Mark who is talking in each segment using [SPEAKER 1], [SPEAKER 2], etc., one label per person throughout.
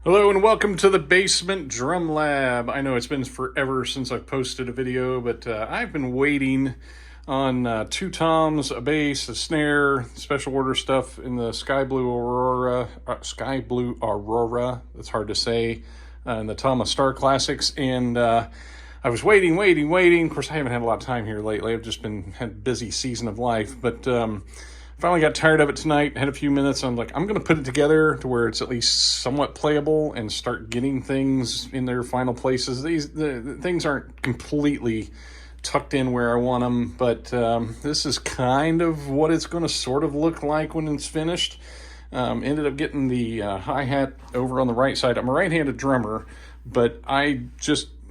[SPEAKER 1] Hello and welcome to the Basement Drum Lab. I know it's been forever since I've posted a video, but I've been waiting on two toms, a bass, a snare, special order stuff in the Sky Blue Aurora, that's hard to say, and the Tama Star Classics, and I was waiting. Of course, I haven't had a lot of time here lately. I've just had a busy season of life, but finally got tired of it tonight, had a few minutes. I'm like, I'm going to put it together to where it's at least somewhat playable and start getting things in their final places. The things aren't completely tucked in where I want them, but this is kind of what it's going to sort of look like when it's finished. Ended up getting the hi-hat over on the right side. I'm a right-handed drummer, but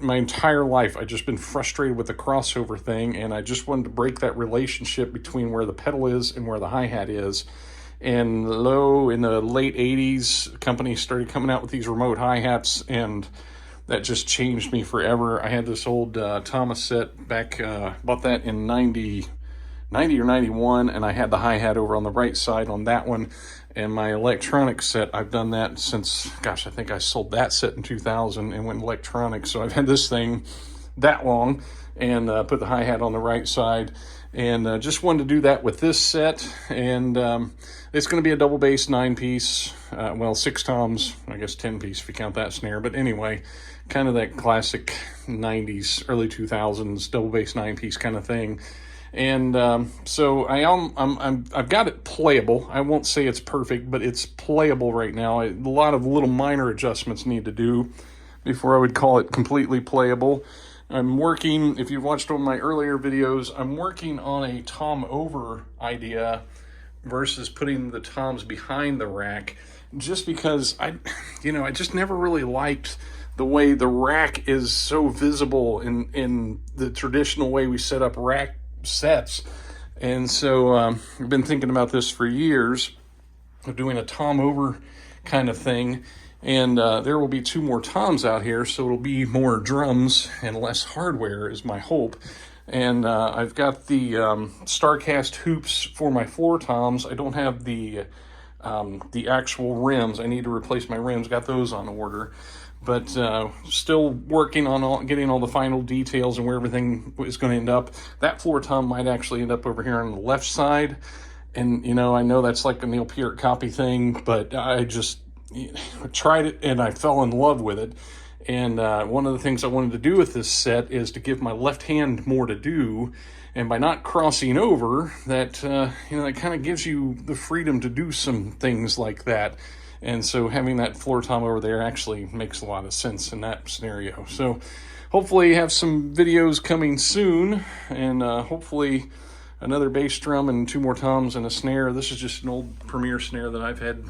[SPEAKER 1] my entire life, I've just been frustrated with the crossover thing, and I just wanted to break that relationship between where the pedal is and where the hi-hat is. And in the late 80s, companies started coming out with these remote hi-hats, and that just changed me forever. I had this old Thomas set back, bought that in 90 or 91, and I had the hi-hat over on the right side on that one. And my electronic set, I've done that since, I think I sold that set in 2000 and went electronic. So I've had this thing that long, and put the hi-hat on the right side, and just wanted to do that with this set. And it's going to be a double bass 9-piece, 6 toms, I guess 10-piece if you count that snare. But anyway, kind of that classic 90s, early 2000s double bass 9-piece kind of thing. And so I've got it playable. I won't say it's perfect, but it's playable right now. A lot of little minor adjustments need to do before I would call it completely playable. I'm working, if you've watched one of my earlier videos, I'm working on a tom over idea versus putting the toms behind the rack, just because I just never really liked the way the rack is so visible in the traditional way we set up rack sets. And so I've been thinking about this for years, of doing a tom over kind of thing. And there will be 2 more toms out here, so it'll be more drums and less hardware is my hope. And I've got the Starcast hoops for my floor toms. I don't have the actual rims. I need to replace my rims. Got those on order. But still working on getting all the final details and where everything is going to end up. That floor tom might actually end up over here on the left side. And, I know that's like a Neil Peart copy thing, but I just tried it and I fell in love with it. And one of the things I wanted to do with this set is to give my left hand more to do. And by not crossing over, that, it kind of gives you the freedom to do some things like that. And so having that floor tom over there actually makes a lot of sense in that scenario. So hopefully have some videos coming soon, and hopefully another bass drum and 2 more toms and a snare. This is just an old Premier snare that I've had,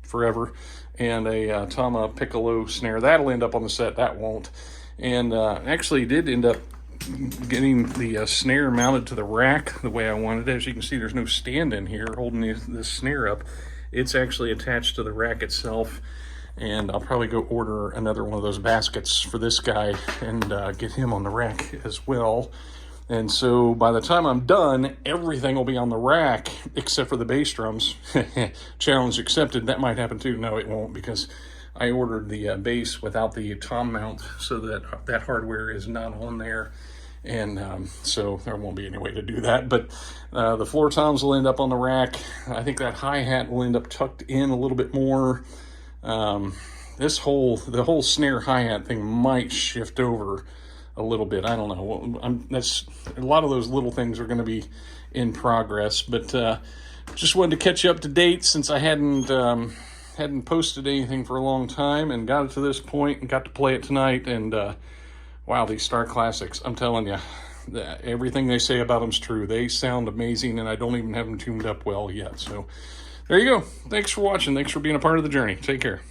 [SPEAKER 1] forever. And a Tama Piccolo snare. That'll end up on the set, that won't. And actually did end up getting the snare mounted to the rack the way I wanted. As you can see, there's no stand in here holding this snare up. It's actually attached to the rack itself, and I'll probably go order another one of those baskets for this guy and get him on the rack as well. And so by the time I'm done, everything will be on the rack except for the bass drums. Challenge accepted. That might happen too. No, it won't, because I ordered the bass without the tom mount, so that hardware is not on there. And so there won't be any way to do that. But the floor toms will end up on the rack. I think that hi-hat will end up tucked in a little bit more. The whole snare hi-hat thing might shift over a little bit. I don't know. That's a lot of those little things are going to be in progress. But just wanted to catch you up to date, since I hadn't posted anything for a long time, and got it to this point and got to play it tonight. And wow, these Star Classics, I'm telling you, everything they say about them's true. They sound amazing, and I don't even have them tuned up well yet. So there you go. Thanks for watching. Thanks for being a part of the journey. Take care.